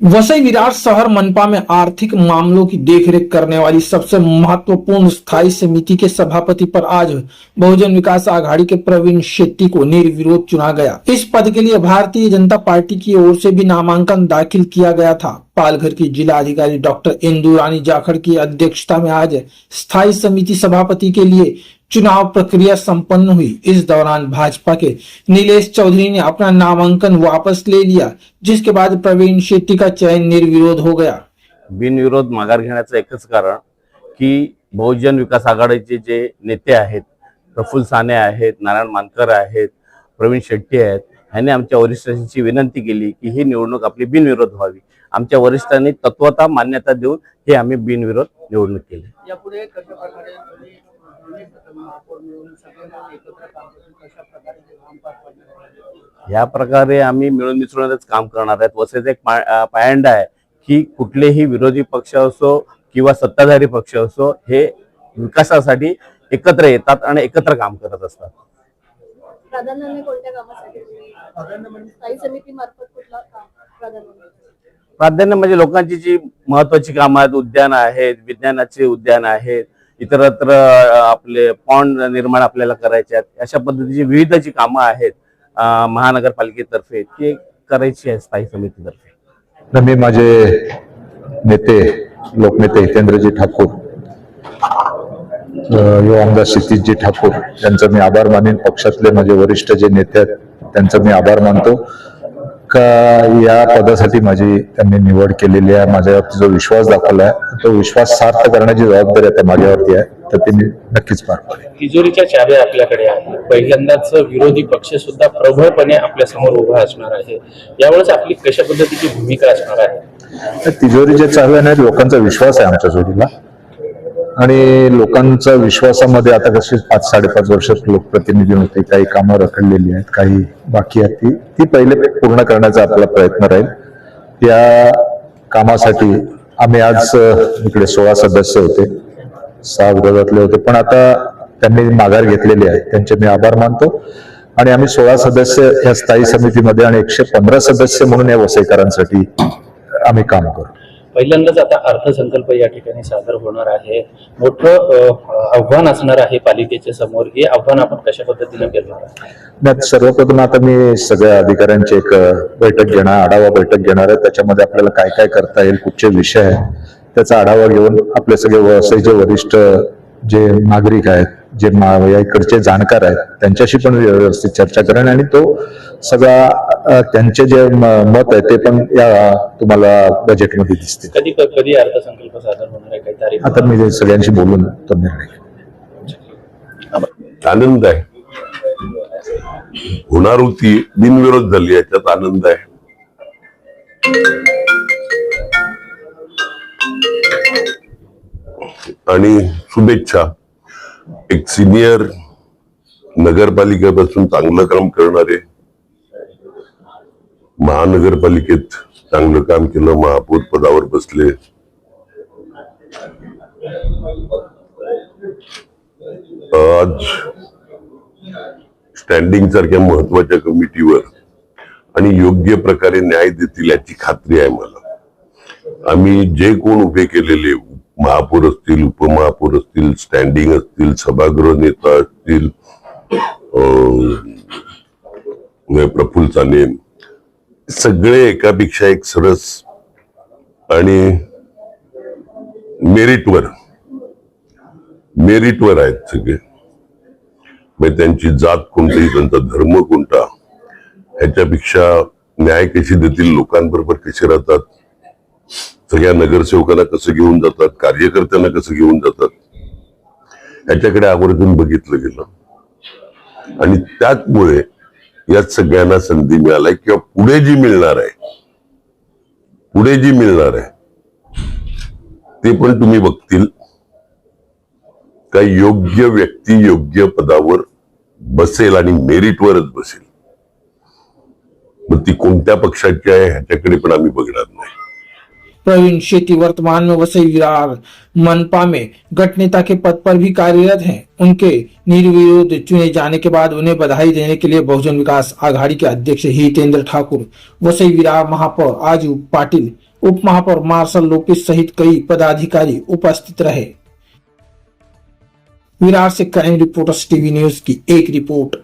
वसई विरार शहर मनपा में आर्थिक मामलों की देखरेख करने वाली सबसे महत्वपूर्ण स्थायी समिति के सभापति पर आज बहुजन विकास आघाड़ी के प्रवीण शेट्टी को निर्विरोध चुना गया। इस पद के लिए भारतीय जनता पार्टी की ओर से भी नामांकन दाखिल किया गया था। पालघर की जिला अधिकारी डॉक्टर इंदु रानी जाखड़ की अध्यक्षता में आज स्थायी समिति सभापति के लिए चुनाव प्रक्रिया संपन्न हुई। इस दौरान भाजपा के नीलेश चौधरी ने अपना नामांकन वापस ले लिया, जिसके बाद प्रवीण शेट्टी का चयन निर्विरोध हो गया। बिनविरोध माघार घेण्याचं एकच कारण की बहुजन विकास आघाडीचे जे नेते आहेत, प्रफुल्ल साने आहेत, नारायण मानकर आहेत, प्रवीण शेट्टी आहेत, यांनी आमच्या वरिष्ठांची विनंती केली की ही निवडणूक आपली बिनविरोध व्हावी। आमच्या वरिष्ठांनी तत्वतः मान्यता देऊन हे आम्ही बिनविरोध निवडणूक केली। यापुढे कशा प्रकारे महापौर मिळून सगळे एकत्र काम करून कशा प्रकारे काम पार पाडणार? या प्रकारे आम्ही मिळून मिसळूनच काम करणार आहेत। वसईचा एक पायंडा आहे की कुठलेही विरोधी पक्ष असो किंवा सत्ताधारी पक्ष असो, हे विकासासाठी एकत्र येतात आणि एकत्र काम करत असतात। प्राधान्याने कोणत्या कामासाठी स्थायी समितीमार्फत कुठला काम प्राधान्य म्हणजे लोकांची जी महत्वाची कामं आहेत, उद्यान आहेत, विज्ञानाचे उद्यान आहेत, इतरत्र आपले पॉन्ड निर्माण आपल्याला करायचे आहेत, अशा पद्धतीची विविध जी कामं आहेत महानगरपालिकेतर्फे ती करायची आहे स्थायी समितीतर्फे। मी माझे नेते लोकनेते हितेंद्रजी ठाकूर, युवा आमदार क्षितिजजी ठाकूर यांचा मी आभार मानेन। पक्षातले माझे वरिष्ठ जे नेते आहेत त्यांचा मी आभार मानतो का या पदासाठी माझी त्यांनी निवड केलेली आहे। माझ्यावरती जो विश्वास दाखवला आहे तो विश्वास सार्थ करण्याची जबाबदारी आता माझ्यावरती आहे, तर ते मी नक्कीच पार पाडेन। तिजोरीच्या चाव्या आपल्याकडे आहे, पहिल्यांदाच विरोधी पक्ष सुद्धा प्रबळपणे आपल्या समोर उभा असणार आहे। यावेळेस आपली कशा पद्धतीची भूमिका असणार आहे? तिजोरीच्या चाव्या नाही, लोकांचा विश्वास आहे आमच्या जोडीला आणि लोकांच्या विश्वासामध्ये आता कशी 5-5.5 वर्ष लोकप्रतिनिधी होते, काही कामं रखडलेली आहेत, काही बाकी आहेत, ती पहिले पूर्ण करण्याचा आपला प्रयत्न राहील। त्या कामासाठी आम्ही आज इकडे 16 सदस्य होते, 6 विरोधातले होते, पण आता त्यांनी माघार घेतलेली आहे, त्यांचे मी आभार मानतो आणि आम्ही 16 सदस्य या स्थायी समितीमध्ये आणि 115 सदस्य म्हणून या वसईकरांसाठी आम्ही काम करू। पहिल्यांदाच आता अर्थसंकल्प या ठिकाणी सादर होणार आहे, मोठं आव्हान असणार आहे पालिकेच्या समोर। हे आव्हान आपण कशा पद्धतीने पेलणार आहात? सर्वप्रथम आता मी सगळ्या अधिकाऱ्यांची एक बैठक घेणार, आढावा बैठक घेणार आहे। त्याच्यामध्ये आपल्याला काय काय करता येईल, कुठचे विषय आहेत त्याचा आढावा घेऊन आपले सगळे वसईचे वरिष्ठ जे नागरिक आहेत, जे या इकडचे जाणकार आहेत त्यांच्याशी पण व्यवस्थित चर्चा करेन आणि तो सगळा त्यांचे जे मत आहे ते पण या तुम्हाला बजेटमध्ये दिसते। कधी अर्थसंकल्प सादर होणार आहे, काही तारीख? आता मी सगळ्यांशी बोलून तो निर्णय घेईन। आनंद आहे, होणार होती, बिनविरोध झाली, याच्यात आनंद आहे। आणि शुभेच्छा, एक सिनियर नगरपालिकेपासून चांगलं काम करणारे, महानगरपालिकेत चांगलं काम केलं, महापौर पदावर बसले, आज स्टँडिंग सारख्या महत्वाच्या कमिटीवर आणि योग्य प्रकारे न्याय देतील याची खात्री आहे मला। आम्ही जे कोण उभे केलेले महापौर असतील, उपमहापौर असतील, स्टँडिंग असतील, सभागृह नेता असतील, प्रफुल्ल साने, सगळे एकापेक्षा एक सरस आणि मेरिटवर आहेत सगळे। म्हणजे त्यांची जात कोणती, त्यांचा धर्म कोणता, ह्याच्यापेक्षा न्याय कशी देतील, लोकांबरोबर कसे राहतात, सगळ्या नगरसेवकांना कसं घेऊन जातात, कार्यकर्त्यांना कसं घेऊन जातात, ह्याच्याकडे आवर्जून बघितलं गेलं आणि त्याचमुळे या सगळ्यांना संधी मिळाली किंवा पुढे जी मिळणार आहे ते पण तुम्ही बघतील का योग्य व्यक्ती योग्य पदावर बसेल आणि मेरिटवरच बसेल। मग ती कोणत्या पक्षाची आहे ह्याच्याकडे पण आम्ही बघणार नाही। प्रवीण शेट्टी वर्तमान में वसई विरार मनपा में गठ नेता के पद पर भी कार्यरत हैं। उनके निर्विरोध चुने जाने के बाद उन्हें बधाई देने के लिए बहुजन विकास आघाड़ी के अध्यक्ष हितेंद्र ठाकुर, वसई विरार महापौर आजू पाटिल, उप महापौर मार्शल लोपेश सहित कई पदाधिकारी उपस्थित रहे। विरार से क्राइम रिपोर्टर्स टीवी न्यूज की एक रिपोर्ट।